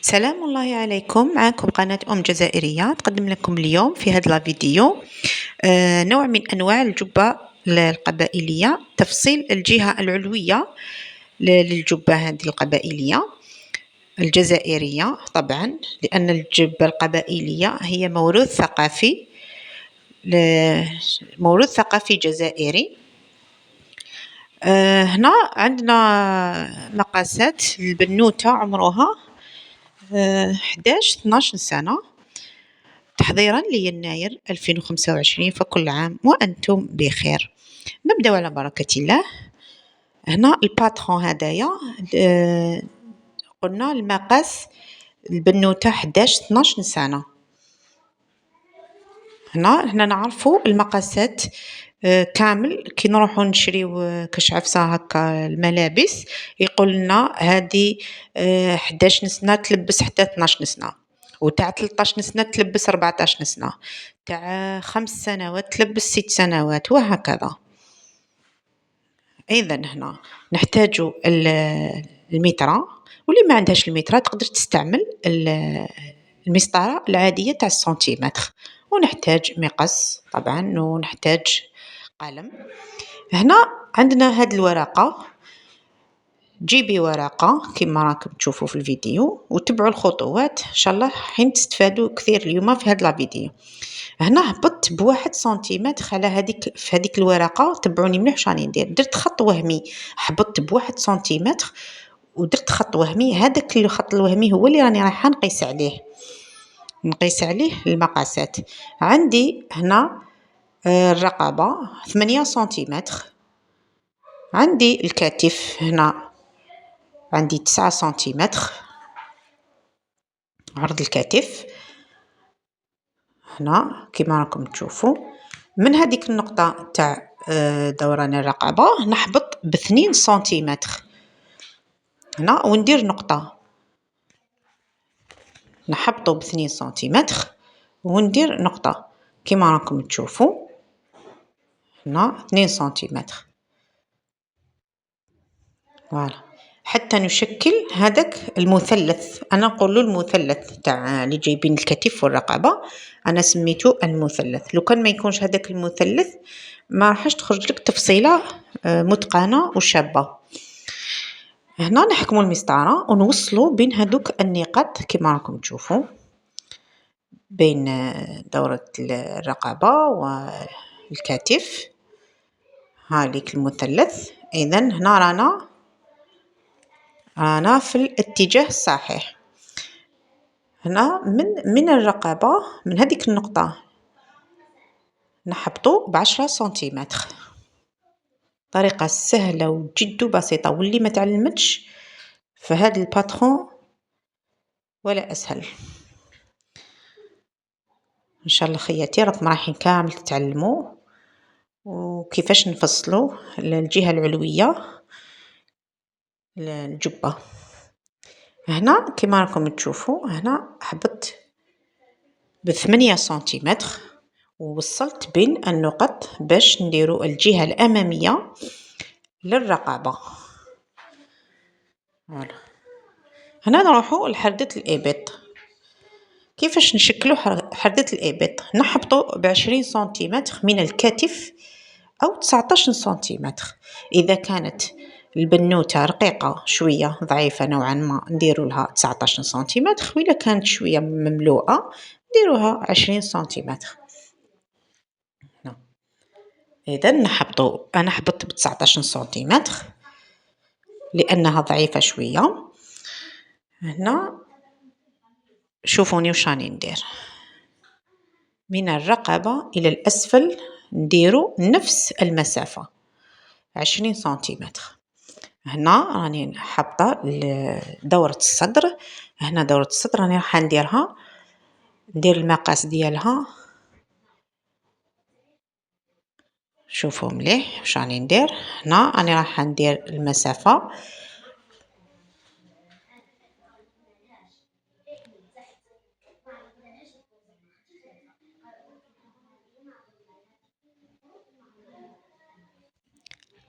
سلام الله عليكم. معكم قناة جزائرية تقدم لكم اليوم في هذا الفيديو نوع من أنواع الجبة القبائلية، تفصيل الجهة العلوية للجبة هذه القبائلية الجزائرية طبعا، لأن الجبة القبائلية هي موروث ثقافي جزائري. هنا عندنا مقاسات البنوتة عمرها 11-12 سنة، تحضيرا ليناير 2025، فكل عام وأنتم بخير. نبدأ على بركة الله. هنا الباترون هدايا قلنا المقاس البنوتة 11-12 سنة. هنا نعرفوا المقاسات كامل كي نروحوا نشريو كشعفسة هكا الملابس، يقول لنا هذه 11 سنة تلبس حتى 12 سنة، وتاع 13 سنة تلبس 14 سنة، تاع 5 سنوات تلبس 6 سنوات، وهكذا. إذن هنا نحتاجوا المترة، واللي ما عندهاش المترة تقدر تستعمل المسطرة العادية تاع السنتيمتر، ونحتاج مقص طبعا، ونحتاج قلم. هنا عندنا هاد الورقة، جيبي ورقة كما راكم تشوفوا في الفيديو وتبعوا الخطوات إن شاء الله حين تستفادوا كثير اليوم في هذا الفيديو. هنا هبطت ب1 سنتيمتر على في هذيك الورقة، تبعوني مليح واش راني ندير. درت خط وهمي، هبطت ب1 سنتيمتر ودرت خط وهمي. هذاك الخط الوهمي هو اللي راني رايحة نقيس عليه المقاسات. عندي هنا الرقبة 8 سنتيمتر، عندي الكتف هنا عندي 9 سنتيمتر عرض الكتف. هنا كما راكم تشوفوا من هذيك النقطة تاع دوران الرقبة نحبط ب2 سنتيمتر هنا، وندير نقطة نحبطه ب2 سنتيمتر وندير نقطة كما راكم تشوفوا هنا 2 سنتيمتر. فوالا حتى نشكل هذاك المثلث، انا نقول له المثلث تاع اللي جايبين الكتف والرقبه، انا سميته المثلث. لو كان ما يكونش هذاك المثلث ما راحش تخرج لك تفصيله متقنه وشابه. هنا نحكموا المسطره ونوصلوا بين هذوك النقاط كما راكم تشوفوا، بين دوره الرقبه والكتف، هذيك المثلث. اذا هنا رانا في الاتجاه الصحيح. هنا من الرقبة من هذيك النقطة نحبطو ب10 سنتيمتر. طريقة سهلة وجد بسيطة، واللي ما تعلمتش فهاد الباترون ولا أسهل. إن شاء الله خياتي راكم رايحين كامل تتعلموا وكيفاش نفصلوا الجهة العلوية للجبة. هنا كما راكم تشوفوا هنا حبطت ب8 سنتيمتر ووصلت بين النقط باش نديرو الجهة الأمامية للرقبة. هنا نروحو لحردة الإبط. كيفاش نشكلو حردة الإبط؟ نحبطو ب20 سنتيمتر من الكتف أو 19 سنتيمتر. إذا كانت البنوتة رقيقة شوية ضعيفة نوعا ما نديرو لها 19 سنتيمتر، وإذا كانت شوية مملوءة نديروها 20 سنتيمتر. إذا أنا حبطت ب19 سنتيمتر لأنها ضعيفة شوية. هنا شوفوني واش راني ندير، من الرقبة إلى الأسفل نديرو نفس المسافة 20 سنتيمتر. هنا راني حاطة دورة الصدر. هنا دورة الصدر راني راح ندير المقاس ديالها. شوفوا مليح واش راني ندير. هنا راني راح ندير المسافة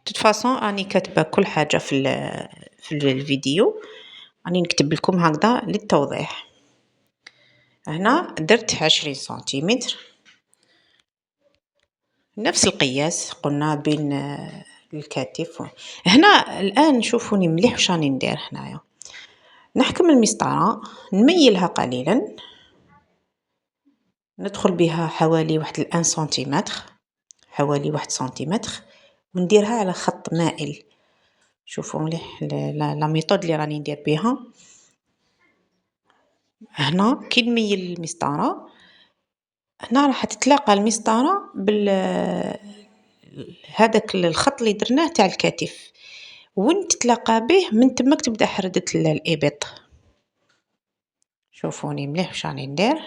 تفاصون راني كاتبة كل حاجة في الفيديو. راني نكتب لكم هكذا للتوضيح. هنا درت 20 سنتيمتر، نفس القياس قلنا بين الكتف. هنا الآن شوفوني مليح واش راني ندير هنايا. نحكم المسطرة، نميلها قليلا، ندخل بها حوالي واحد 1 سنتيمتر، حوالي 1 سنتيمتر، ونديرها على خط مائل. شوفوا مليح لا ميثود اللي راني ندير بها. هنا كي نميل المسطرة، هنا راح تتلاقى المسطرة هذاك الخط اللي درناه تاع الكتف، وين تتلاقى به من تماك تبدا حردة الإبط. شوفوني مليح واش راني ندير.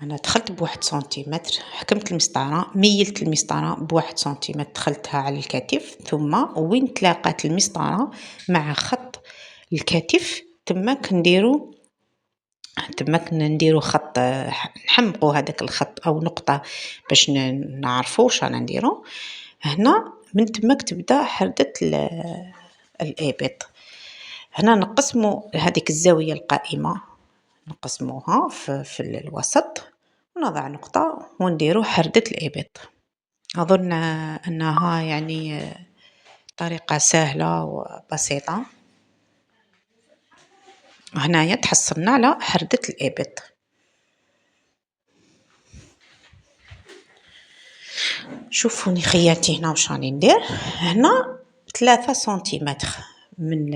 أنا دخلت بواحد سنتيمتر، حكمت المسطرة، ميلت المسطرة بواحد سنتيمتر، دخلتها على الكتف، ثم وين تلاقات المسطرة مع خط الكتف تماك نديرو خط، نحمقو هذاك الخط أو نقطة باش نعرفو واش رانا نديرو. هنا من تماك تبدا حردة الإبط. هنا نقسمو هذيك الزاوية القائمة، نقسموها في الوسط، ونضع نقطة ونديرو حردة الإبط. أظن أنها يعني طريقة سهلة وبسيطة. هنايا تحصلنا على حردة الإبط. شوفوني خياتي هنا واش راني ندير. هنا 3 سنتيمتر من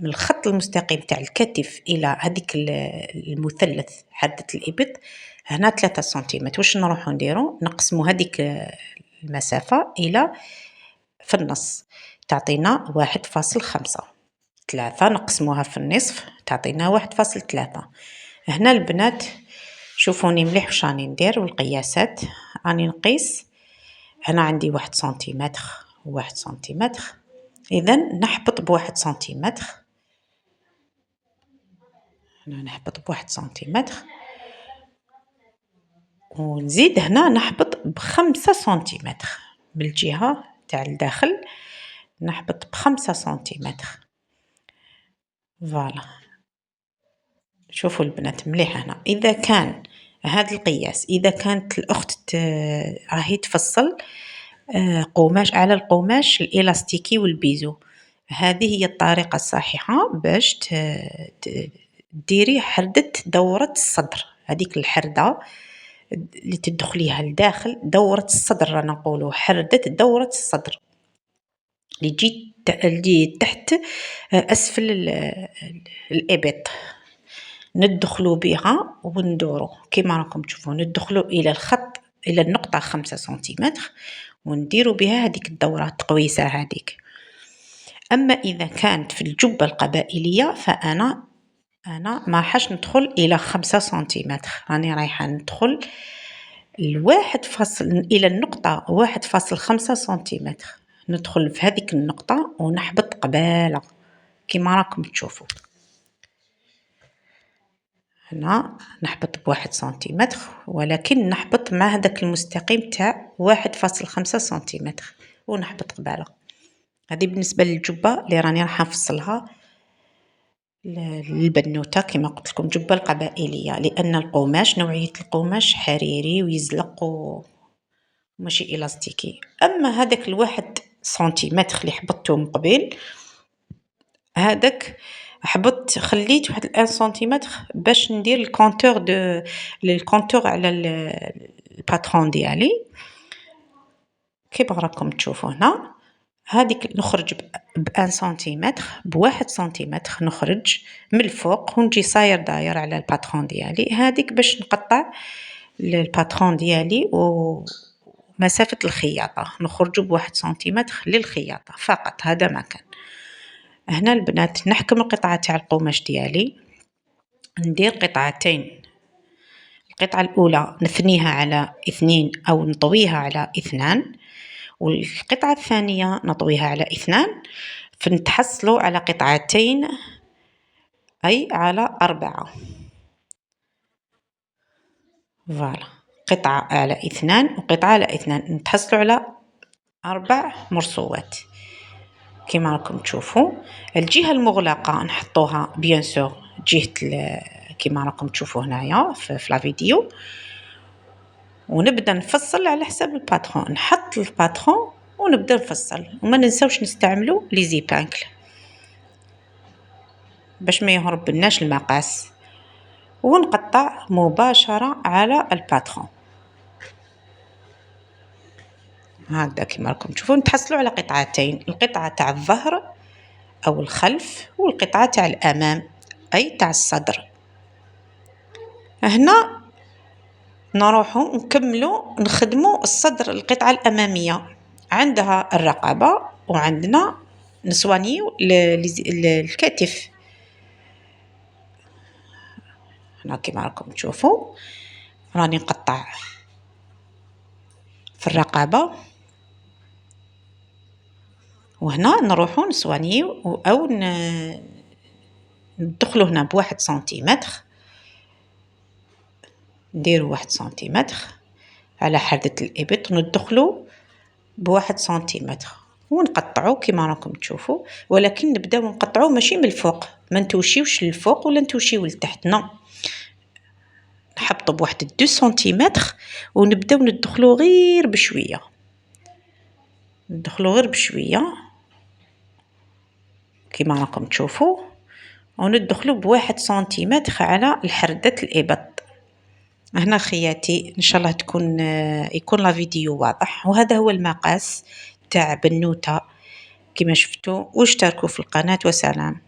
الخط المستقيم تاع الكتف إلى هذيك المثلث حردة الإبط. هنا 3 سنتيمتر. واش نروحو نديرو؟ نقسمو هذيك المسافة إلى في النص، تعطينا 1.5. 3 نقسموها في النصف تعطينا 1.3. هنا البنات شوفوني مليح واش راني ندير والقياسات. راني نقيس، هنا عندي 1 سنتيمتر و1 سنتيمتر، إذن نحبط ب1 سنتيمتر. هنا نحبط ب1 سنتيمتر، ونزيد هنا نحبط ب5 سنتيمتر من الجهة تاع الداخل، نحبط ب5 سنتيمتر. فوالا شوفوا البنات مليح. هنا إذا كان هذا القياس، إذا كانت الأخت راهي تفصل قماش على القماش الإلاستيكي والبيزو، هذه هي الطريقة الصحيحة باش ديري حردة دورة الصدر. هذيك الحردة اللي تدخليها لداخل دورة الصدر، رانا نقولوا حردة دورة الصدر اللي تحت أسفل الإبط، ندخلوا بها وندوروا كما راكم تشوفوا. ندخلوا إلى الخط، إلى النقطة 5 سنتيمتر، ونديروا بها هذيك الدورة التقويسة هذيك. أما إذا كانت في الجبة القبائلية فأنا ما حاش ندخل إلى 5 سنتيمتر، راني رايحة ندخل إلى النقطة 1.5 سنتيمتر، ندخل في هذيك النقطة ونحبط قبالة كما راكم تشوفوا. هنا نحبط ب1 سنتيمتر، ولكن نحبط مع هذاك المستقيم تاع 1.5 سنتيمتر ونحبط قبالة. هذه بالنسبة للجبة اللي راني راح نفصلها للبنوتة كما قلت لكم، جبة القبائلية، لأن القماش نوعية القماش حريري ويزلق وماشي إلاستيكي. أما هذاك 1 سنتيمتر اللي حبطته من قبل، هذاك حبطت خليت واحد 1 سنتيمتر باش ندير الكونتور على الباترون ديالي كيما راكم تشوفوا. هنا هذيك نخرج ب1 سنتيمتر، ب1 سنتيمتر نخرج من الفوق ونجي صاير داير على الباترون ديالي، هذيك باش نقطع الباترون ديالي ومسافة الخياطة نخرج ب1 سنتيمتر للخياطة فقط، هذا ما كان. هنا البنات نحكم القطعة تاع القماش ديالي، ندير قطعتين، القطعة الأولى نثنيها على 2 أو نطويها على 2، والقطعة الثانية نطويها على 2، فنتحصلوا على قطعتين أي على 4. فوالا قطعة على 2 وقطعة على 2، نتحصلوا على 4 مرصوات. كما راكم تشوفوا الجهة المغلقة نحطوها بيان سور جهة كما راكم تشوفوا هنايا في لا فيديو، ونبدا نفصل على حساب الباترون، نحط الباترون ونبدا نفصل، وما ننساوش نستعملوا لي زيبانكل باش ما يهربلناش المقاس، ونقطع مباشرة على الباترون هكذا كما راكم تشوفوا. نتحصلوا على قطعتين، القطعة تاع الظهر أو الخلف والقطعة تاع الأمام أي تاع الصدر. هنا نروحوا نكملوا نخدموا الصدر، القطعة الأمامية عندها الرقبة وعندنا نسوانيو الكتف. هنا كما راكم تشوفوا راني نقطع في الرقبة، وهنا نروحوا نسوانيو أو ندخلوا هنا بواحد سنتيمتر، نديروا 1 سنتيمتر على حدة الإبط، وندخلوا بواحد سنتيمتر ونقطعوا كما راكم تشوفوا، ولكن نبداو نقطعوا ماشي من الفوق، ما نتوشيوش للفوق ولا نتوشيو لتحت، نحطوا بواحد 2 سنتيمتر ونبداو ندخلوا غير بشويه، ندخلوا غير بشويه كما راكم تشوفوا، وندخلوا بواحد سنتيمتر على الحردة الإبط. هنا خياتي ان شاء الله يكون لا فيديو واضح، وهذا هو المقاس تاع بنوتة كما شفتوا، واشتركوا في القناة وسلام.